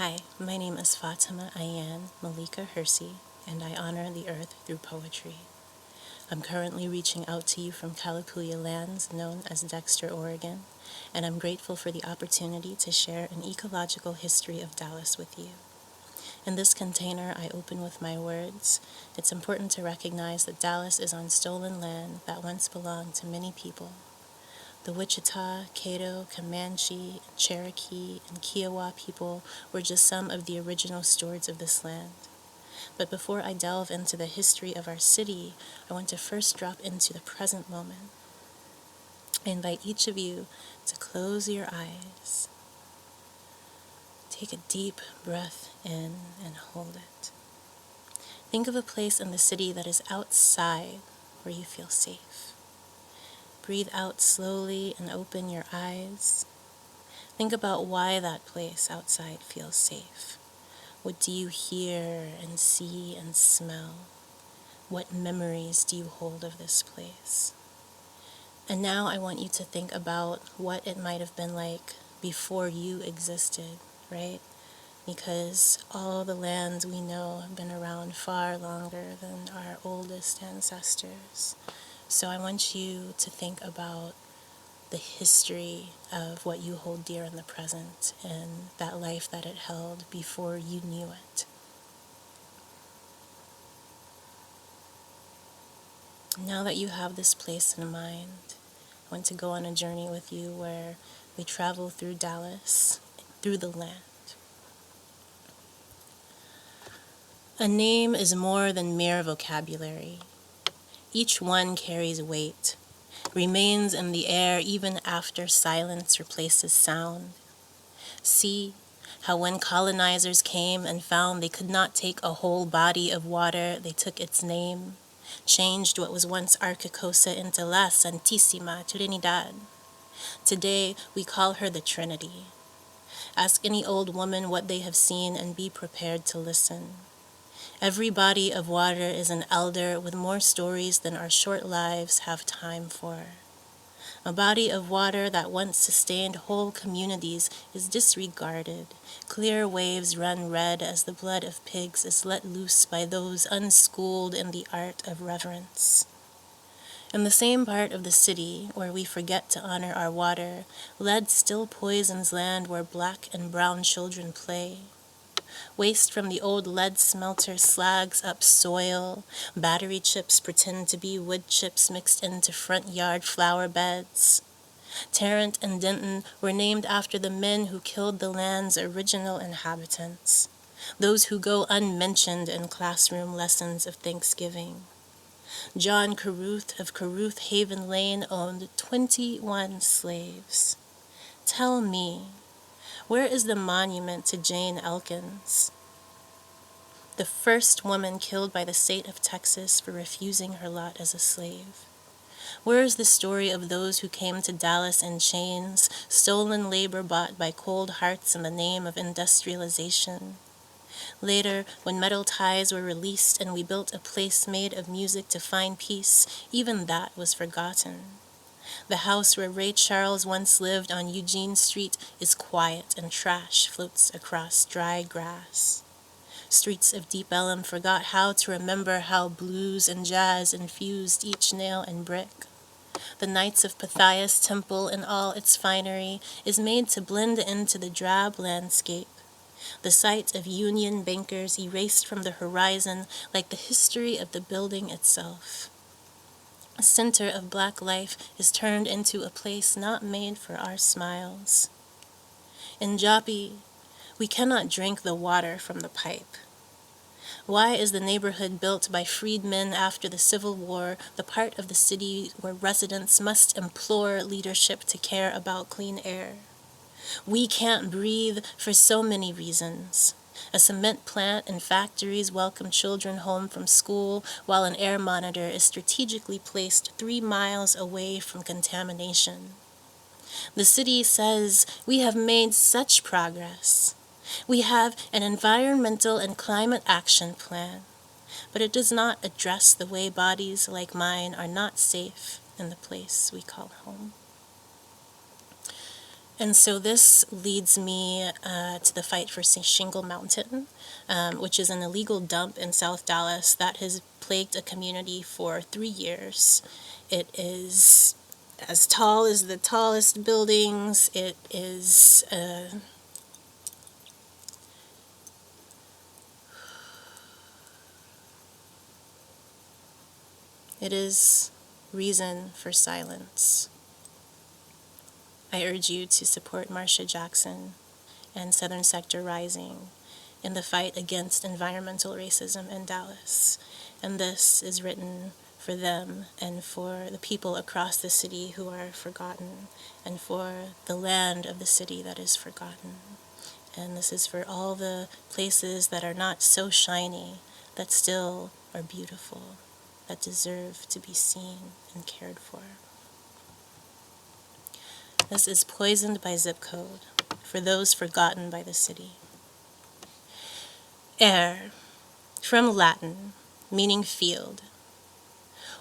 Hi, my name is Fatima Ayan Malika Hirsi, and I honor the earth through poetry. I'm currently reaching out to you from Kalapuya lands known as Dexter, Oregon, and I'm grateful for the opportunity to share an ecological history of Dallas with you. In this container, I open with my words. It's important to recognize that Dallas is on stolen land that once belonged to many people. The Wichita, Caddo, Comanche, Cherokee, and Kiowa people were just some of the original stewards of this land. But before I delve into the history of our city, I want to first drop into the present moment. I invite each of you to close your eyes. Take a deep breath in and hold it. Think of a place in the city that is outside where you feel safe. Breathe out slowly and open your eyes. Think about why that place outside feels safe. What do you hear and see and smell? What memories do you hold of this place? And now I want you to think about what it might have been like before you existed, right? Because all the lands we know have been around far longer than our oldest ancestors. So I want you to think about the history of what you hold dear in the present and that life that it held before you knew it. Now that you have this place in mind, I want to go on a journey with you where we travel through Dallas, through the land. A name is more than mere vocabulary. Each one carries weight, remains in the air even after silence replaces sound. See how when colonizers came and found they could not take a whole body of water, they took its name, changed what was once Arquicosa into La Santísima Trinidad. Today, we call her the Trinity. Ask any old woman what they have seen and be prepared to listen. Every body of water is an elder with more stories than our short lives have time for. A body of water that once sustained whole communities is disregarded. Clear waves run red as the blood of pigs is let loose by those unschooled in the art of reverence. In the same part of the city where we forget to honor our water, lead still poisons land where black and brown children play. Waste from the old lead smelter slags up soil. Battery chips pretend to be wood chips mixed into front yard flower beds. Tarrant and Denton were named after the men who killed the land's original inhabitants, those who go unmentioned in classroom lessons of Thanksgiving. John Caruth of Caruth Haven Lane owned 21 slaves. Tell me, where is the monument to Jane Elkins, the first woman killed by the state of Texas for refusing her lot as a slave? Where is the story of those who came to Dallas in chains, stolen labor bought by cold hearts in the name of industrialization? Later, when metal ties were released and we built a place made of music to find peace, even that was forgotten. The house where Ray Charles once lived on Eugene Street is quiet and trash floats across dry grass. Streets of Deep Ellum forgot how to remember how blues and jazz infused each nail and brick. The Knights of Pythias Temple in all its finery is made to blend into the drab landscape. The site of Union bankers erased from the horizon like the history of the building itself. A center of black life is turned into a place not made for our smiles. In Joppy, we cannot drink the water from the pipe. Why is the neighborhood built by freedmen after the Civil War the part of the city where residents must implore leadership to care about clean air? We can't breathe for so many reasons. A cement plant and factories welcome children home from school, while an air monitor is strategically placed 3 miles away from contamination. The city says we have made such progress. We have an environmental and climate action plan, but it does not address the way bodies like mine are not safe in the place we call home. And so this leads me to the fight for Shingle Mountain, which is an illegal dump in South Dallas that has plagued a community for 3 years. It is as tall as the tallest buildings. It is reason for silence. I urge you to support Marsha Jackson and Southern Sector Rising in the fight against environmental racism in Dallas. And this is written for them and for the people across the city who are forgotten, and for the land of the city that is forgotten. And this is for all the places that are not so shiny, that still are beautiful, that deserve to be seen and cared for. This is Poisoned by Zip Code, for those forgotten by the city. Air, from Latin, meaning field.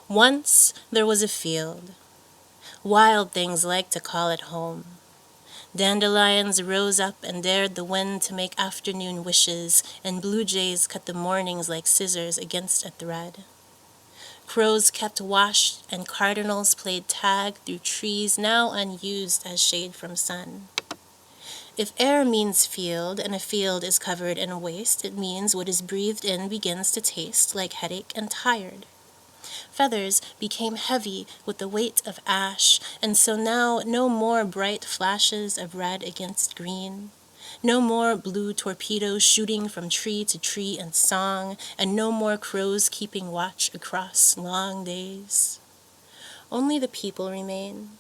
Once there was a field. Wild things like to call it home. Dandelions rose up and dared the wind to make afternoon wishes, and blue jays cut the mornings like scissors against a thread. Crows kept watch, and cardinals played tag through trees now unused as shade from sun. If air means field, and a field is covered in waste, it means what is breathed in begins to taste like headache and tired. Feathers became heavy with the weight of ash, and so now no more bright flashes of red against green. No more blue torpedoes shooting from tree to tree in song, and no more crows keeping watch across long days. Only the people remain.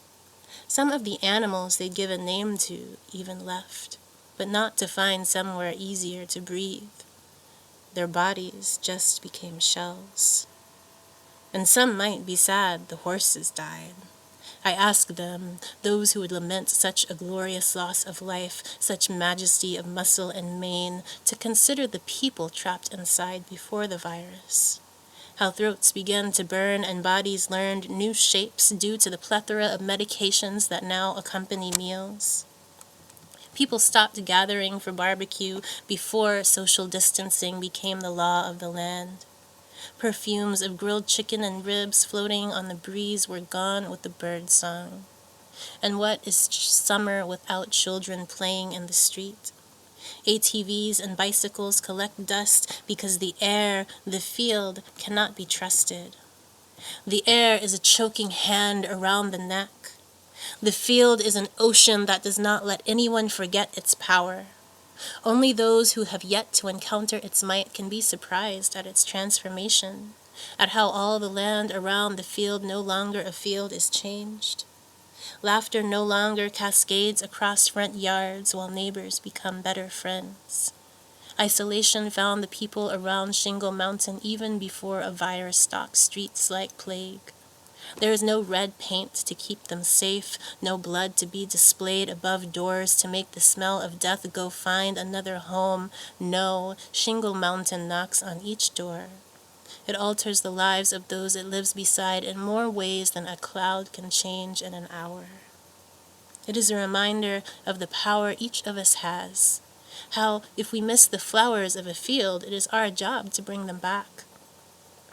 Some of the animals they'd give a name to even left, but not to find somewhere easier to breathe. Their bodies just became shells. And some might be sad the horses died. I ask them, those who would lament such a glorious loss of life, such majesty of muscle and mane, to consider the people trapped inside before the virus. How throats began to burn and bodies learned new shapes due to the plethora of medications that now accompany meals. People stopped gathering for barbecue before social distancing became the law of the land. Perfumes of grilled chicken and ribs floating on the breeze were gone with the bird song. And what is summer without children playing in the street? ATVs and bicycles collect dust because the air, the field, cannot be trusted. The air is a choking hand around the neck. The field is an ocean that does not let anyone forget its power. Only those who have yet to encounter its might can be surprised at its transformation, at how all the land around the field no longer a field is changed. Laughter no longer cascades across front yards while neighbors become better friends. Isolation found the people around Shingle Mountain even before a virus stalked streets like plague. There is no red paint to keep them safe, no blood to be displayed above doors to make the smell of death go find another home. No, Shingle Mountain knocks on each door. It alters the lives of those it lives beside in more ways than a cloud can change in an hour. It is a reminder of the power each of us has, how if we miss the flowers of a field, it is our job to bring them back.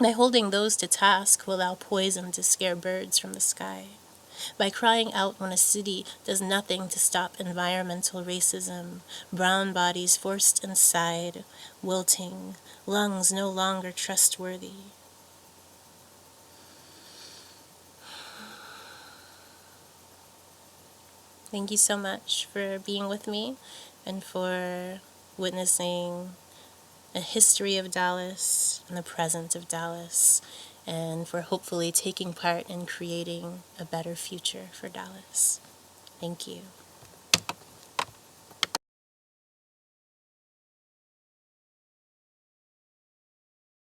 By holding those to task who allow poison to scare birds from the sky. By crying out when a city does nothing to stop environmental racism, brown bodies forced inside, wilting, lungs no longer trustworthy. Thank you so much for being with me and for witnessing a history of Dallas and the present of Dallas, and for hopefully taking part in creating a better future for Dallas. Thank you.